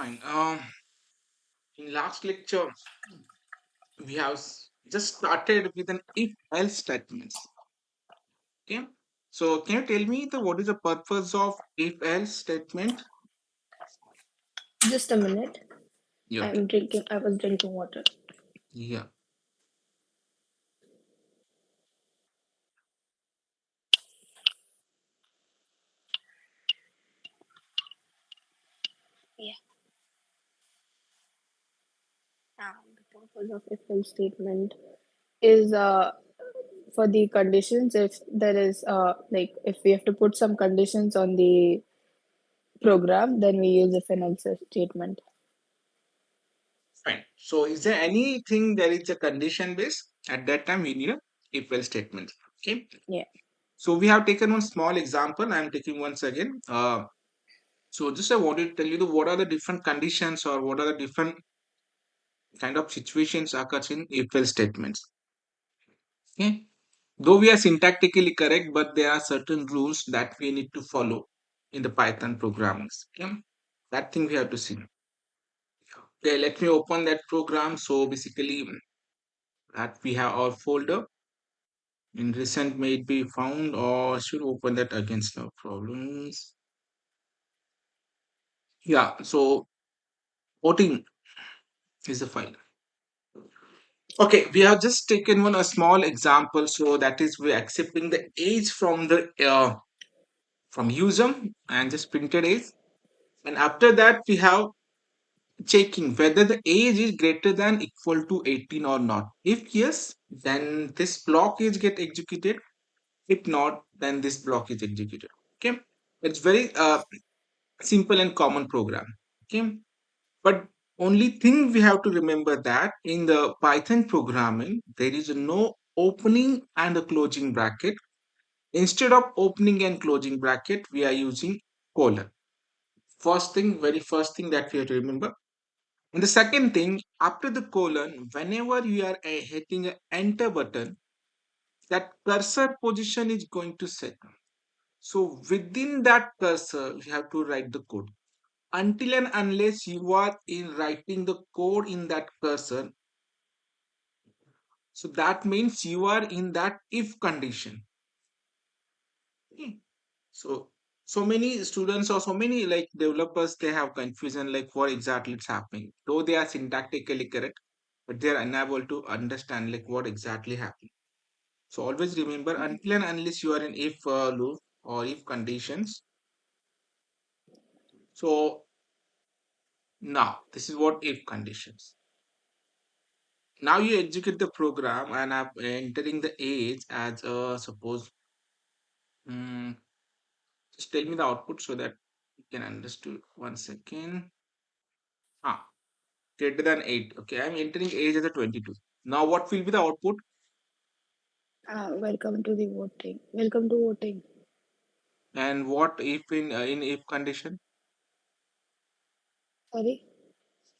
Fine. In last lecture, we have just started with an if else statements. Okay. So can you tell me the what is the purpose of if else statement? Just a minute. Yeah. Okay. I was drinking water. Yeah. Yeah. The purpose of if else statement is for the conditions. If there is like if we have to put some conditions on the program, then we use if and else statement. Fine. So is there anything that is a condition based? At that time, we need a if else statement. Okay. Yeah. So we have taken one small example. I am taking once again. So just I wanted to tell you what are the different conditions or what are the different kind of situations occurs in if else statements. Okay. Though we are syntactically correct, but there are certain rules that we need to follow in the Python programmings. Okay. That thing we have to see. Okay, let me open that program. So basically that we have our folder in recent may it be found or should open that against no problems. Yeah, so voting is the file. Okay, we have just taken one a small example. So that is we're accepting the age from the from user and just printed age. And after that, we have checking whether the age is greater than equal to 18 or not. If yes, then this block is get executed. If not, then this block is executed. Okay, it's very simple and common program. Okay, but only thing we have to remember that in the Python programming there is no opening and a closing bracket. Instead of opening and closing bracket, we are using colon. First thing, very first thing that we have to remember. And the second thing, after the colon, whenever you are hitting a enter button, that cursor position is going to set. So within that cursor, you have to write the code. Until and unless you are in writing the code in that cursor, so that means you are in that if condition. Okay. So so many students or so many like developers they have confusion like what exactly is happening. Though they are syntactically correct, but they are unable to understand like what exactly happened. So always remember until and unless you are in if loop or if conditions. So now this is what if conditions. Now you execute the program and I'm entering the age as suppose mm, just tell me the output so that you can understand. One second. Ah, greater than 8. Okay, I'm entering age as a 22. Now what will be the output Welcome to the voting. Welcome to voting. and what if in if condition? Sorry.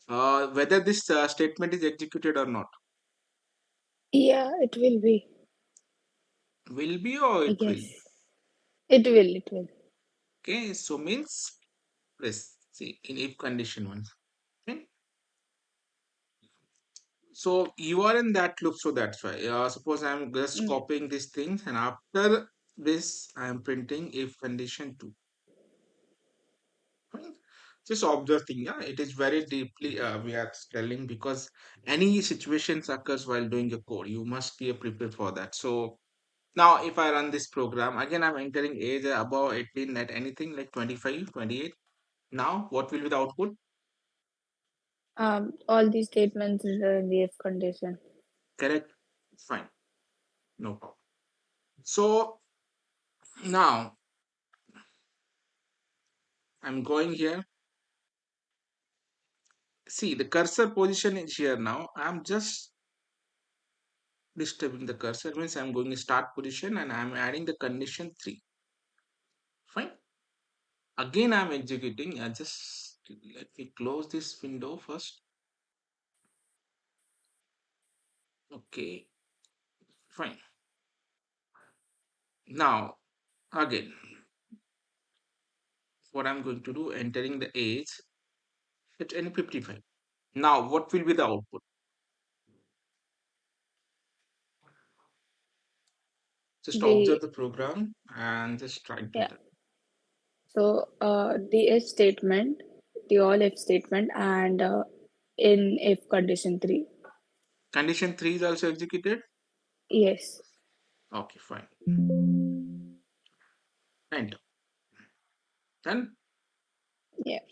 Whether this statement is executed or not. Yeah, it will be. Will be or I it will guess be. it will. It will. Okay, so means let's see in if condition once. Okay, so you are in that loop, so that's why. Suppose I'm just Mm. copying these things, and after this, I'm printing if condition two. Fine. Just observe thing, yeah. It is very deeply we are telling because any situations occurs while doing a code, you must be prepared for that. So now, if I run this program again, I'm entering age above 18 at anything like 25, 28. Now, what will be the output? All these statements are in the if condition. Correct. Fine. No problem. So now I'm going here. See, the cursor position is here now. I'm just disturbing the cursor, means I'm going to start position and I'm adding the condition 3. Fine. Again, I'm executing. I just let me close this window first. Okay. Fine. Now, again, what I'm going to do, entering the age. It's any 55. Now, what will be the output? Just observe The the program and just try to do Yeah. that. So the if statement, the all if statement, and in if condition three. Condition 3 is also executed. Yes. Okay, fine. Enter. Then Yeah.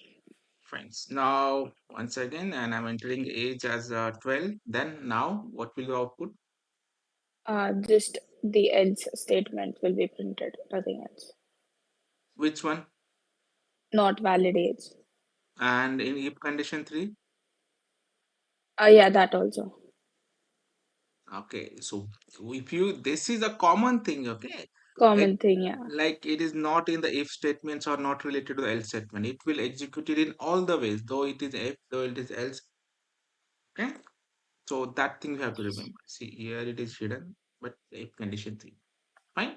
fine. Now, once again, and I'm entering age as 12. Then now, what will the output? Just the else statement will be printed. Nothing else. Which one? Not valid age. And in if condition 3? Yeah, that also. Okay, so if you, this is a common thing, okay? It, Common thing, yeah. like it is not in the if statements or not related to the else statement. It will execute it in all the ways, though it is if, though it is else. Okay, so that thing we have to remember. See, here it is hidden, but if condition 3. Fine.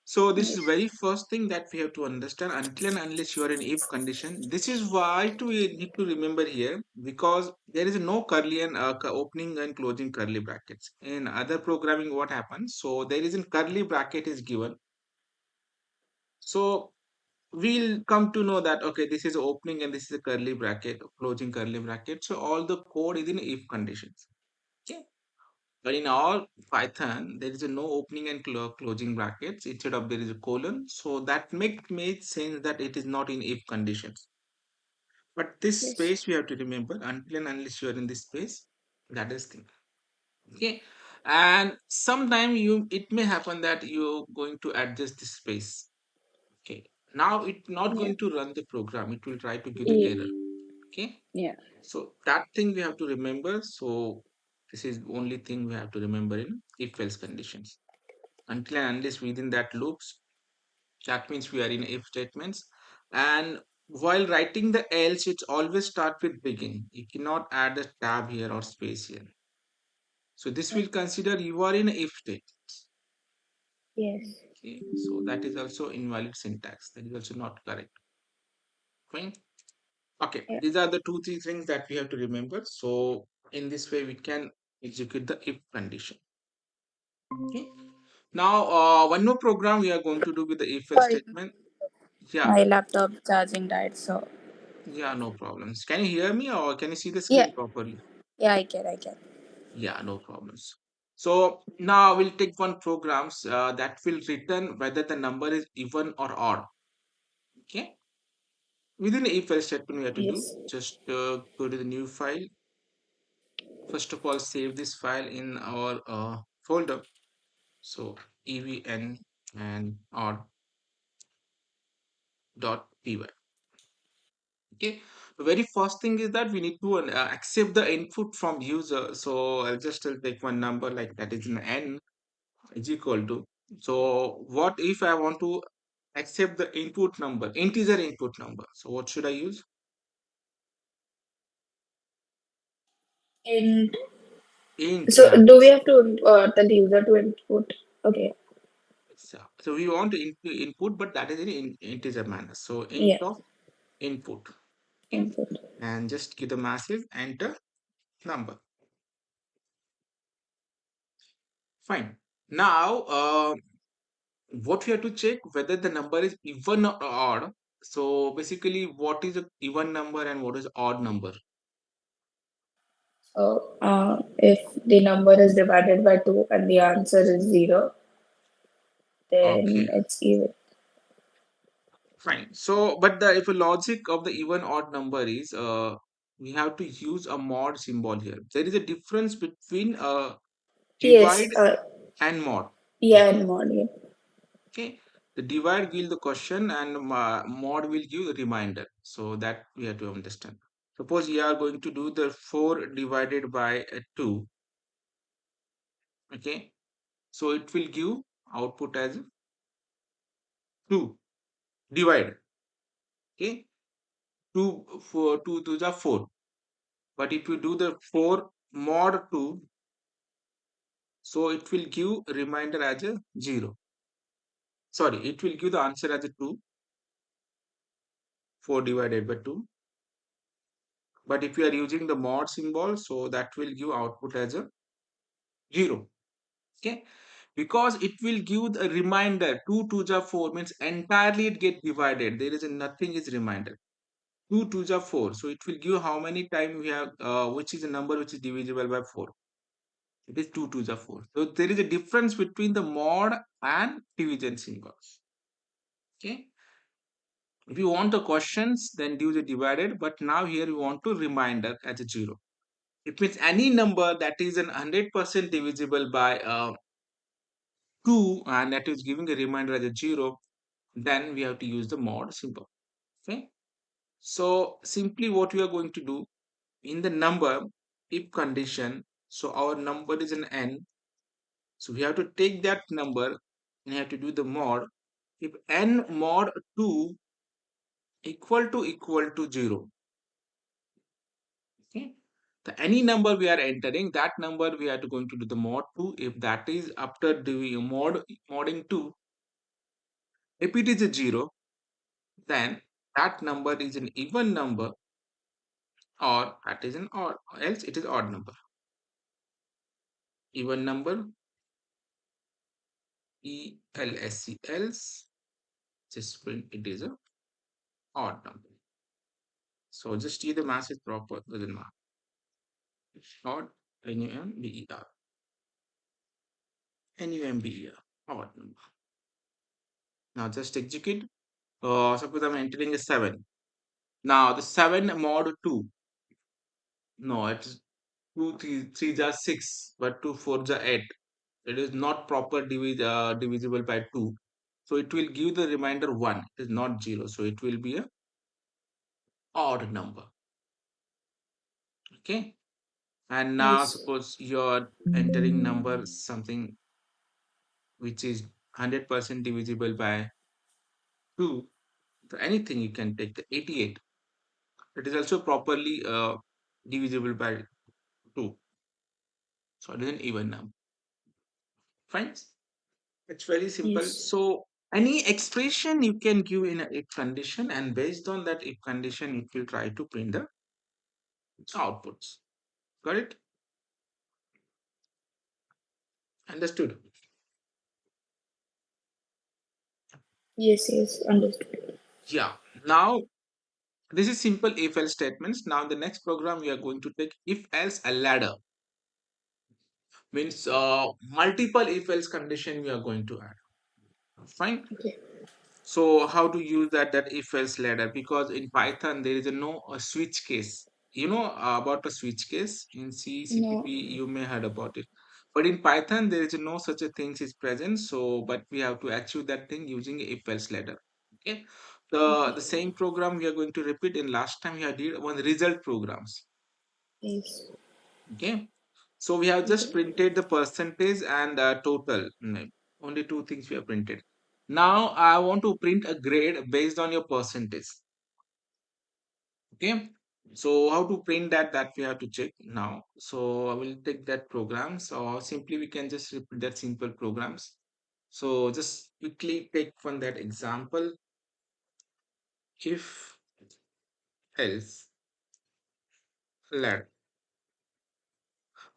So this is Yes. very first thing that we have to understand until and unless you are in if condition. This is why to we need to remember here because there is no curly and opening and closing curly brackets. In other programming, what happens? So there is a curly bracket is given. So we'll come to know that okay, this is opening and this is a curly bracket, closing curly bracket. So all the code is in if conditions. Okay. But in all Python, there is a no opening and closing brackets. Instead of there is a colon. So that made sense that it is not in if conditions. But this Yes. space we have to remember until and unless you are in this space, that is thing. Okay. And sometime you it may happen that you're going to adjust this space. Okay. Now it's not Yeah. going to run the program. It will try to give the Yeah. error. Okay. Yeah. So that thing we have to remember. So this is the only thing we have to remember in if else conditions. Until and unless within that loops, that means we are in if statements. And while writing the else, it's always start with begin. You cannot add a tab here or space here. So this Yeah. will consider you are in if statements. Yes. Okay, so that is also invalid syntax. That is also not correct. Fine. Okay, Yeah. these are the two, three things that we have to remember. So in this way, we can execute the if condition. Okay. Now, one more program we are going to do with the if else Sorry, statement. Yeah, my laptop charging died. So yeah, no problems. Can you hear me or can you see the yeah. screen properly? Yeah, I can. I can. Yeah, no problems. So now we'll take one programs that will return whether the number is even or odd. Okay. Within the if else statement, we have to do Yes. just go to the new file. First of all, save this file in our folder. So evn and odd dot py. Okay. The very first thing is that we need to accept the input from user. So I'll take one number like that is an n is equal to. So what if I want to accept the input number, integer input number? So what should I use? And Int, so, yeah. do we have to tell the user to input? Okay. So we want to input, but that is in integer manner. So int Yeah. of input. Okay. Input. And just give the massive enter number. Fine. Now, what we have to check whether the number is even or odd. So basically, what is a even number and what is odd number? So, if the number is divided by 2 and the answer is 0, then Okay, it's even. fine. So, but the if a logic of the even odd number is, we have to use a mod symbol here. There is a difference between Yes, divide and mod. yeah, and mod, yeah. Okay, the divide will the question and mod will give the reminder. So that we have to understand. Suppose we are going to do the 4 divided by 2. Okay, so it will give output as 2 divide. Okay, 2 4 2 to the 4. But if you do the 4 mod 2, so it will give reminder as a 0. Sorry, it will give the answer as a 2, 4 divided by 2. But if you are using the mod symbol, so that will give output as a 0. Okay, because it will give the reminder 2 2 ja 4 means entirely it get divided. There is a nothing is reminder. 2 2 ja 4. So it will give how many time we have, which is a number which is divisible by 4. It is 2 2 ja 4. So there is a difference between the mod and division symbols. Okay. If you want the questions, then do the divided. But now here we want to reminder as a 0. It means any number that is an 100% divisible by 2 and that is giving a reminder as a 0, then we have to use the mod symbol. Okay. So simply what we are going to do in the number, if condition, so our number is an n, so we have to take that number and have to do the mod. If n mod 2 equal to 0, okay, the any number we are entering, that number we are to going to do the mod 2. If that is after doing modding 2, if it is a 0, then that number is an even number, or that is an odd, or else it is odd number. Even number, ELSE, else just print it is a odd number. So just see the mass is proper doesn't matter. Odd, NUMBER, NUMBER, odd number. Now just execute. Suppose I'm entering a 7. Now the 7 mod 2. No, it's 2 3 3 are 6, but 2 4 are 8. It is not proper divisible by 2. So it will give the remainder 1. It is not 0. So it will be a odd number. Okay. And now Yes. suppose you're entering number something which is 100% divisible by 2. So anything you can take the 88. It is also properly divisible by 2. So it is an even number. Fine. It's very simple. Yes. So any expression you can give in a if condition, and based on that if condition, it will try to print the outputs. Got it? Understood? Yes. Yes. Understood. Yeah. Now this is simple if else statements. Now the next program we are going to take if else a ladder, means multiple if else condition we are going to add. Fine. Okay. So how to use that if else ladder? Because in Python there is a switch case. You know about a switch case in C, No. CPP, you may heard about it. But in Python there is no such a thing is present. So but we have to achieve that thing using if else ladder. Okay. The Okay. same program we are going to repeat. In last time we had did one result programs. Yes. Okay. So we have just Okay. printed the percentage and total. Only two things we have printed. Now I want to print a grade based on your percentage. Okay. So how to print that? That we have to check now. So I will take that programs, or simply we can just repeat that simple programs. So just quickly take one that example. If else let.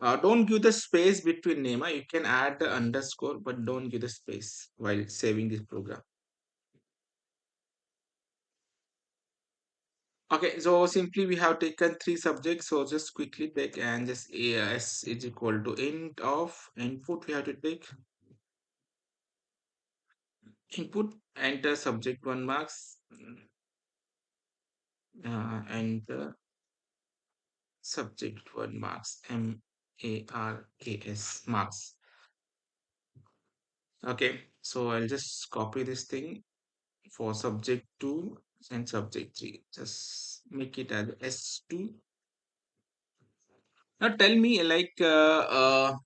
Don't give the space between name. You can add the underscore, but don't give the space while saving this program. Okay, so simply we have taken three subjects. So just quickly take and just s is equal to int of input. We have to take input, enter subject 1 marks, enter subject 1 marks, marks. Okay, so I'll just copy this thing for subject 2 and subject 3. Just make it as S2. Now tell me like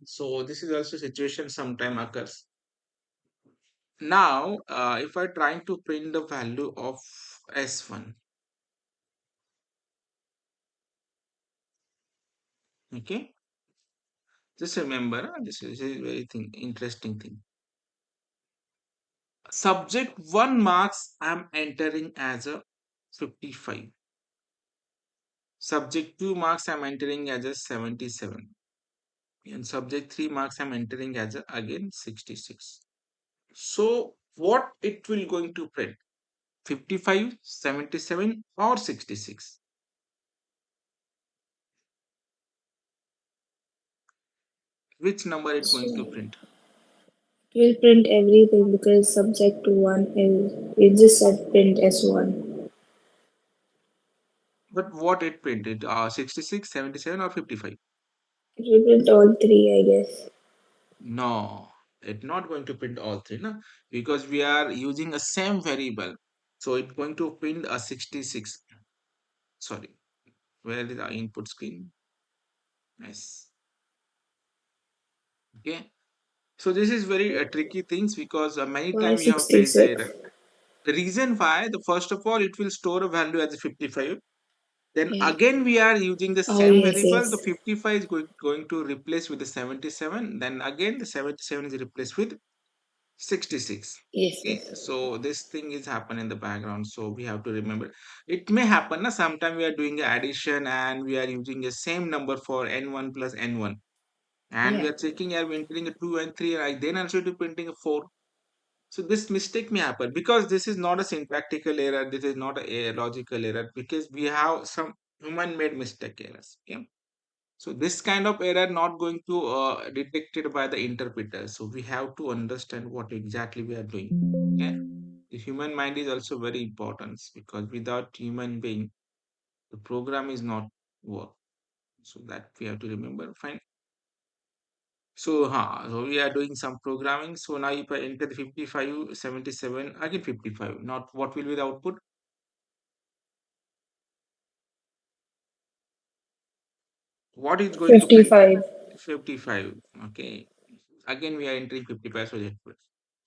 so this is also situation sometime occurs. Now if I trying to print the value of S1, okay, just remember this is a very thing interesting thing. Subject 1 marks I'm entering as a 55. Subject 2 marks I'm entering as a 77. And subject 3 marks I'm entering as a, again 66. So what it will going to print? 55, 77 or 66? Which number it So going to print? it will print everything because subject to one is it just said print S1. But what it printed? 66, 77 or 55? It will print all three, I guess. No, it's not going to print all three, no? Because we are using a same variable. So it's going to print a 66. Sorry, where is our input screen? Yes. Okay. So this is very tricky things because many Why times we have faced the 66? error. The reason why, the first of all, it will store a value as a 55. Then Yeah. again, we are using the Oh same yes, variable. The yes, 55 is going to replace with the 77. Then again, the 77 is replaced with 66. yes, Okay, yes. so this thing is happen in the background. So we have to remember. It may happen. Na, sometime we are doing a addition and we are using the same number for n1 plus n1. And we Yeah. are checking, are we entering a 2 and 3, and then also to printing a 4. So this mistake may happen because this is not a syntactical error. This is not a logical error because we have some human-made mistake errors. Okay? So this kind of error not going to detected by the interpreter. So we have to understand what exactly we are doing. Okay? The human mind is also very important because without human being, the program is not work. So that we have to remember. Fine. So we are doing some programming. So now if I enter the 55, 77, again 55. Not what will be the output? What is going to print? 55. 55. Okay. Again, we are entering 55. So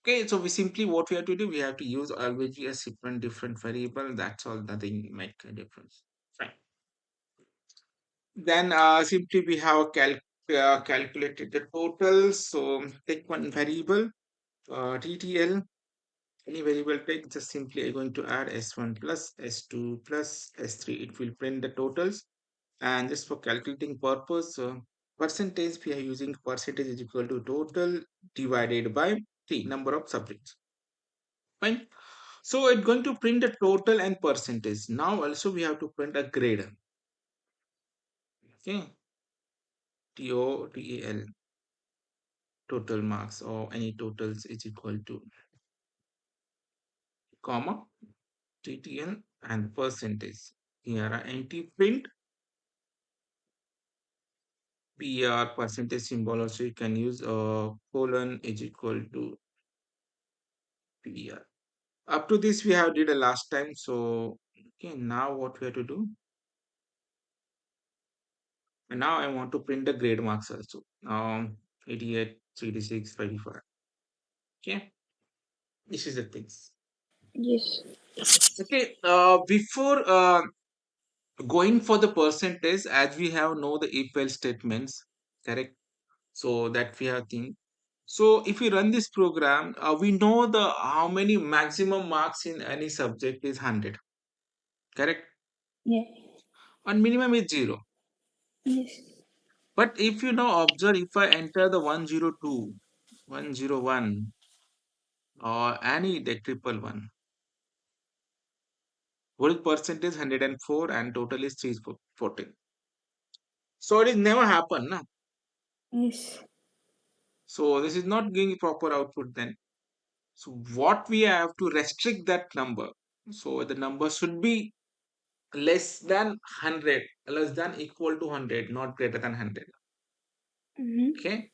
okay. So we simply what we have to do, we have to use always a different variable. That's all. Nothing make a difference. Fine. Then simply we have calculated the total. So take one variable, TTL. Any variable take, just simply I'm going to add S1 plus S2 plus S3. It will print the totals. And just for calculating purpose, percentage we are using percentage is equal to total divided by T, number of subjects. Fine. So it's going to print the total and percentage. Now also we have to print a grade. Okay. TOTAL, total marks or any totals is equal to comma TTL and percentage. Here are anti print PR percentage symbol. Also you can use colon is equal to PR. Up to this we have did a last time. So okay, now what we have to do? And now I want to print the grade marks also. 88, 86, 55. Okay, this is the things. Yes. Okay, before going for the percentage, as we have know the if else statements, correct? So that we have think. So if we run this program, we know the how many maximum marks in any subject is 100, correct? Yeah. And minimum is 0. Yes. But if you now observe, if I enter the 102, 101, or any the triple one, whole percentage 104 and total is 314. So it is never happen, na? Yes. So this is not giving proper output then. So what we have to restrict that number. So the number should be less than 100, less than equal to 100, not greater than 100. Mm-hmm. Okay.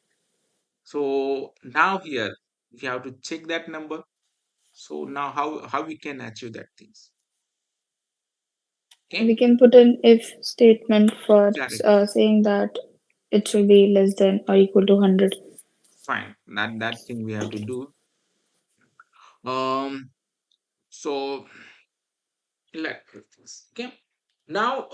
So now here we have to check that number. So now how we can achieve that things? We Okay, can put an if statement for correct. saying that it should be less than or equal to 100. Fine. That thing we have to do. Um. So let okay. Now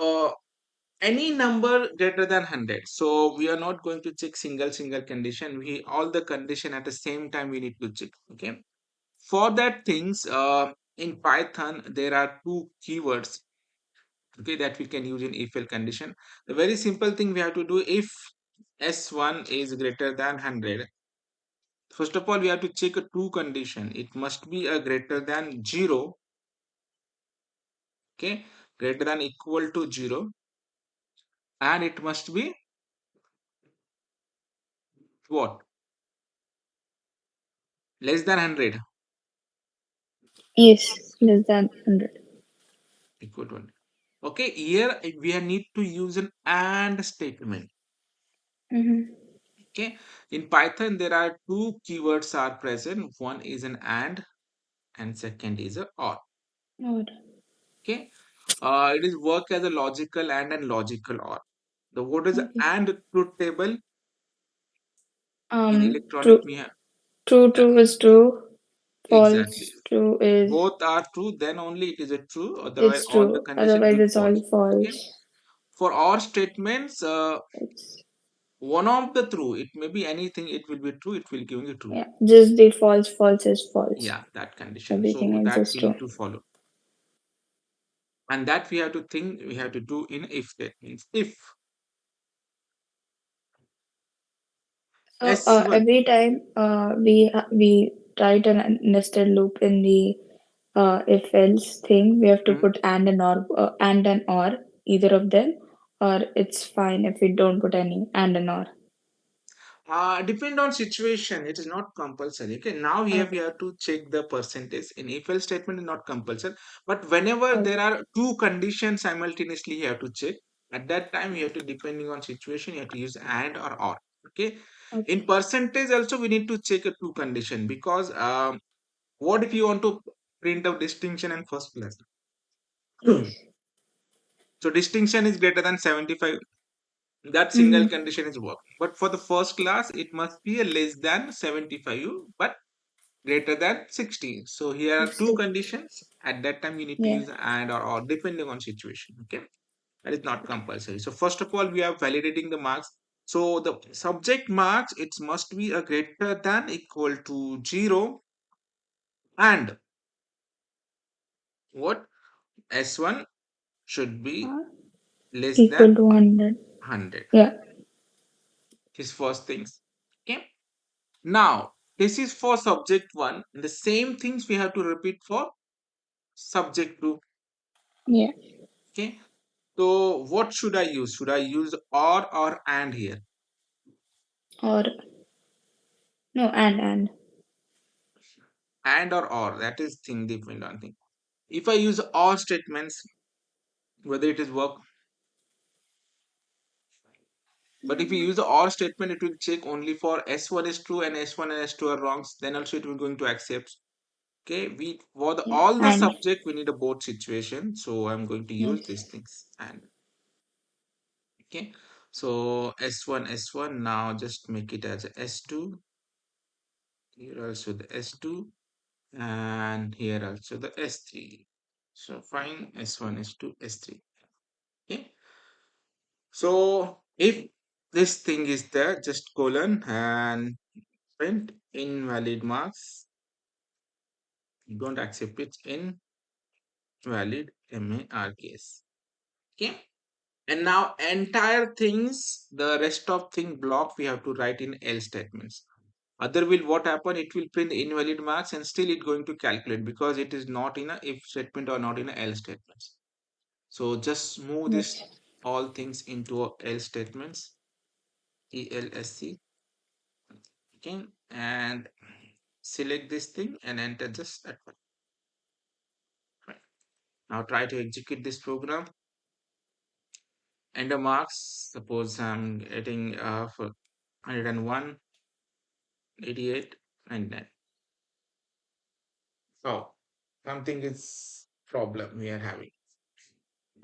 any number greater than 100. So we are not going to check single condition. We all the condition at the same time we need to check. Okay. For that things in Python there are two keywords. Okay, that we can use in if else condition. The very simple thing we have to do, if S1 is greater than 100, first of all we have to check a two condition. It must be a greater than 0, okay, greater than equal to 0, and it must be what, less than 100, Yes, less than 100. equal to 100. Okay, here we need to use an and statement. Mm-hmm. Okay, in Python there are two keywords are present. One is an and second is a or. Or, Okay, it is work as a logical and logical or. The what is okay. and truth table in electronic True, we have. true, Yeah, true is true. exactly. False, true is Both are true, then only it is a true. Otherwise, it's all the true. condition Otherwise, will it's all false. Okay. false. For or statements, It's one of the true. It may be anything. It will be true. It will give you true. yeah, just the false. False is false. Yeah, that condition. Everything So else that is we true. need to follow, and that we have to think. We have to do in if statements. If So S1. every time we write a nested loop in the if else thing, we have to Mhm. put and an or either of them, or it's fine if we don't put any and an or. Depend on situation. It is not compulsory. Okay. Now here we Okay. have to check the percentage. In if else statement is not compulsory, but whenever there Okay. are two conditions simultaneously, you have to check. At that time, you have to depending on situation, you have to use and or or. Okay. In Okay. percentage also we need to check a two condition because what if you want to print out distinction and first class? Yes. So distinction is greater than 75. That single Mm-hmm. condition is work. But for the first class, it must be a less than 75, but greater than 60. So here are two 60. conditions. At that time, you need to Yeah. use and or depending on situation. Okay, that is not compulsory. So first of all, we are validating the marks. So the subject marks, it must be a greater than equal to 0, and what, S1 should be Uh, less Equal than to 100. 100. Yeah. His first things. Okay. Now, this is for subject 1. The same things we have to repeat for subject 2. Yeah. Okay. So, what should I use? Should I use or and here? Or no, and. And or. That is thing depend on thing. If I use or statements, whether it is work, but if you use the or statement, it will check only for S1 is true and S1 and S2 are wrongs. Then also it will going to accept. Okay. We for the Yeah. all the And. subject we need a both situation. So I'm going to use Yes. these things and. Okay, so S1 now just make it as a S2, here also the S2, and here also the S3. So fine, S1, S2, S3. Okay, so if this thing is there, just colon and print invalid marks. Don't accept it, invalid marks. Okay, and now entire things, the rest of thing block we have to write in else statements. Other will what happen, it will print invalid marks and still it going to calculate because it is not in a if statement or not in a else statements. So just move this Yes. all things into a else statements, ELSC. Okay, and select this thing and enter just at one. Right. Now try to execute this program. Enter marks, suppose I'm getting for 101, 88, 99. So something is problem we are having.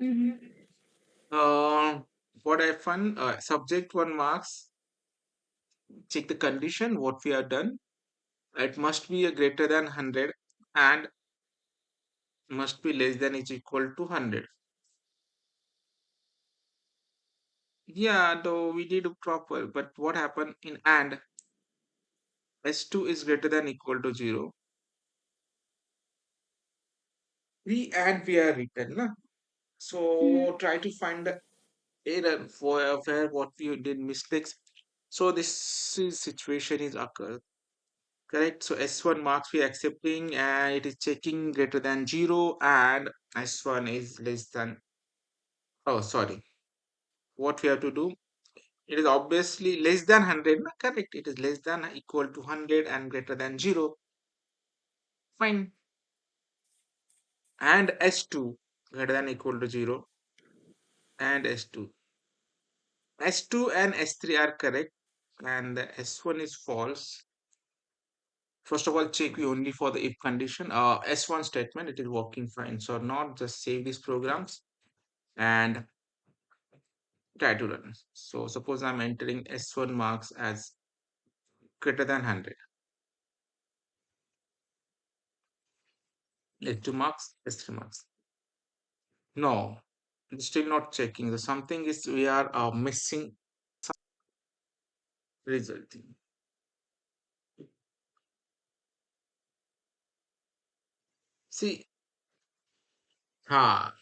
Mm-hmm. Uh, what I found, subject 1 marks, check the condition, what we have done. It must be a greater than 100 and must be less than is equal to 100. Yeah, though we did proper, but what happened in and S2 is greater than equal to 0. We and we are written, na? Mm-hmm. So try to find the error for where what we did mistakes. So situation is occur. Correct. So S1 marks we are accepting and it is checking greater than 0 and S1 is less than, oh, sorry. What we have to do? It is obviously less than 100. No, correct. It is less than equal to 100 and greater than 0. Fine. And S2 greater than equal to 0 and S2. S2 and S3 are correct and the S1 is false. First of all, check we only for the if condition. S1 statement, it is working fine. So not just save these programs and try to run. So suppose I'm entering S1 marks as greater than 100. S2 marks, S3 marks. No, it's still not checking. So something is we are missing result. See, ha,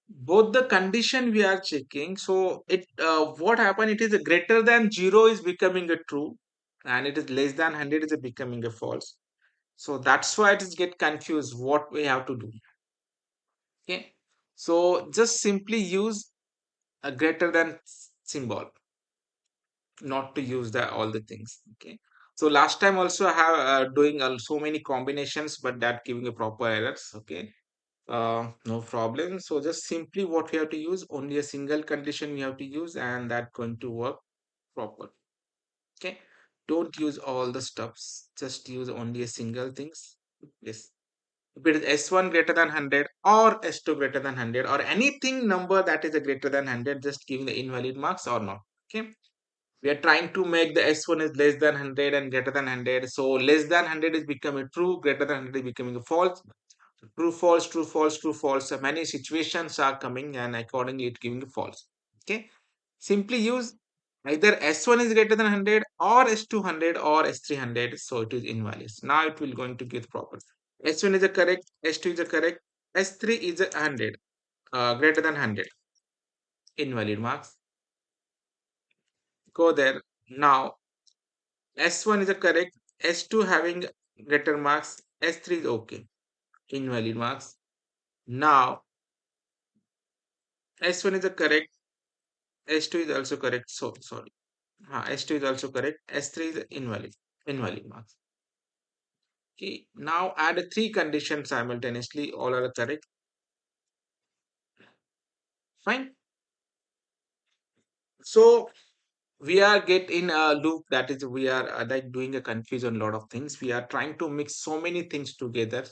both the condition we are checking. So it what happened? It is a greater than 0 is becoming a true, and it is less than 100 is a becoming a false. So that's why it is get confused what we have to do. Okay. So just simply use a greater than symbol, not to use the all the things. Okay. So last time also I have doing so many combinations, but that giving a proper errors. Okay. No problem. So just simply what we have to use, only a single condition we have to use, and that going to work proper. Okay. Don't use all the stuffs. Just use only a single things. Yes. If it is S1 greater than 100 or S2 greater than 100 or anything number that is a greater than 100, just giving the invalid marks or not. Okay. We are trying to make the S1 is less than 100 and greater than 100. So less than 100 is becoming true, greater than 100 is becoming a false. True, false, true, false, true, false. So many situations are coming and accordingly it giving a false. Okay. Simply use either S1 is greater than 100 or S200 or S300. So it is invalid. Now it will going to give proper. S1 is a correct, S2 is a correct, S3 is a 100, greater than 100. Invalid marks. Go there. Now S1 is a correct, S2 having greater marks, S3 is okay. Invalid marks. Now S1 is a correct, S2 is also correct. So sorry. S2 is also correct. S3 is invalid. Invalid marks. Okay. Now add three conditions simultaneously. All are correct. Fine. So we are get in a loop, that is we are like doing a confusion lot of things. We are trying to mix so many things together.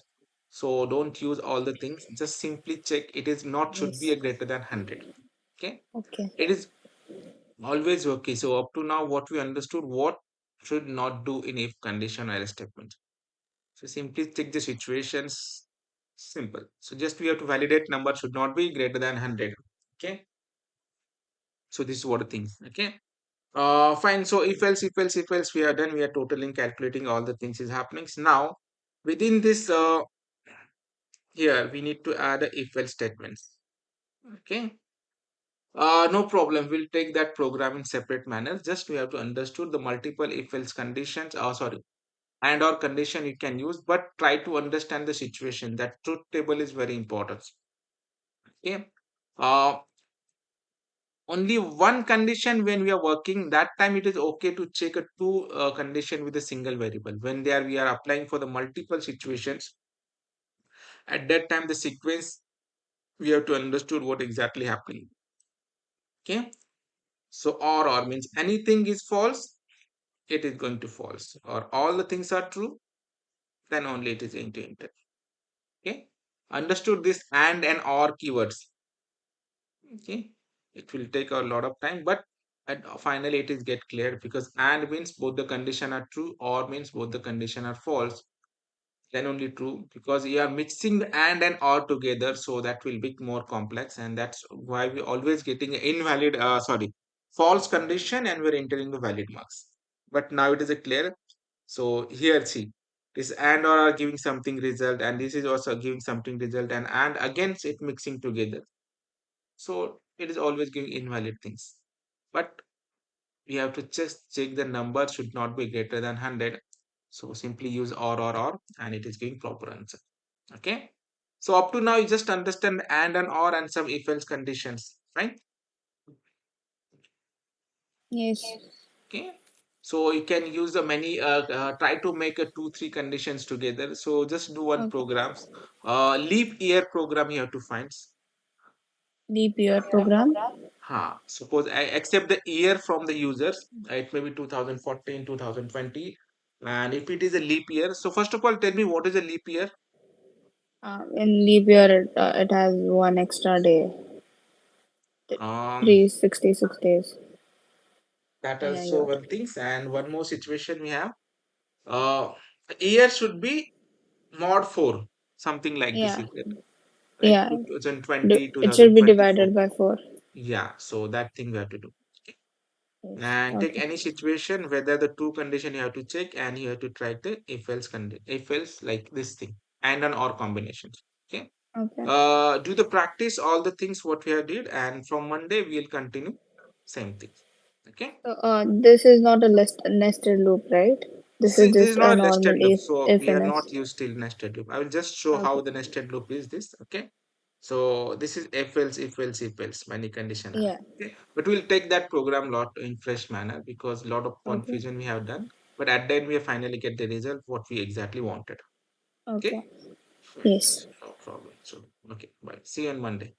So don't use all the things. Just simply check it is not should be Yes. a greater than 100. Okay. Okay. It is always okay. So up to now what we understood what should not do in if condition or else statement. So simply check the situations. Simple. So just we have to validate number should not be greater than 100. Okay. So this is what the things. Okay. Fine. So if else we are done, we are totally calculating all the things is happening. Now, within this, here we need to add a if else statements. Okay. No problem. We'll take that program in separate manner. Just we have to understood the multiple if else conditions. Sorry, and or condition you can use, but try to understand the situation. That truth table is very important. Okay. Uh, Only one condition when we are working, that time it is okay to check a two condition with a single variable. When there we are applying for the multiple situations, at that time the sequence we have to understood what exactly happening. Okay. So or means anything is false, it is going to false, or all the things are true, then only it is going to enter. Okay. Understood this and or keywords. Okay. It will take a lot of time, but finally it is get clear because and means both the condition are true or means both the condition are false, then only true, because you are mixing the and or together, so that will be more complex, and that's why we always getting invalid sorry, false condition and we're entering the valid marks. But now it is a clear. So here see, this and or are giving something result and this is also giving something result, and again it mixing together. So it is always giving invalid things. But we have to just check the number should not be greater than 100. So simply use or, and it is giving proper answer. Okay. So up to now, you just understand and or and some if else conditions, right? Yes. Okay. So you can use the many, try to make a two, three conditions together. So just do one Okay. programs. Leap year program you have to find. Leap year program. Suppose I accept the year from the users. It may be 2014, 2020. And if it is a leap year, so first of all, tell me what is a leap year? In leap year, it has one extra day. Um, 366 days that in a also year. one things. And one more situation we have. Uh, year should be mod 4, something like this, Yeah. is there, right? Yeah. 2020, It should be 2024. divided by 4. Yeah, so that thing we have to do. Okay. Yes. And take Okay. any situation, whether the two condition you have to check, and you have to try the if else if else like this thing and an or combinations. Okay. Okay. Do the practice all the things what we have did, and from Monday we'll continue same thing. Okay. So, this is not a nested loop, right? This is This is just a not a nested normal loop, so if we are and not else. used till nested loop. I will just show how Okay. the nested loop is this. Okay. So this is if else, many condition are. Yeah. Okay. But we'll take that program lot in fresh manner because lot of Okay. confusion we have done. But at the end we finally get the result what we exactly wanted. Okay. Okay. Fine. Yes. No problem. So okay. Bye. See you on Monday.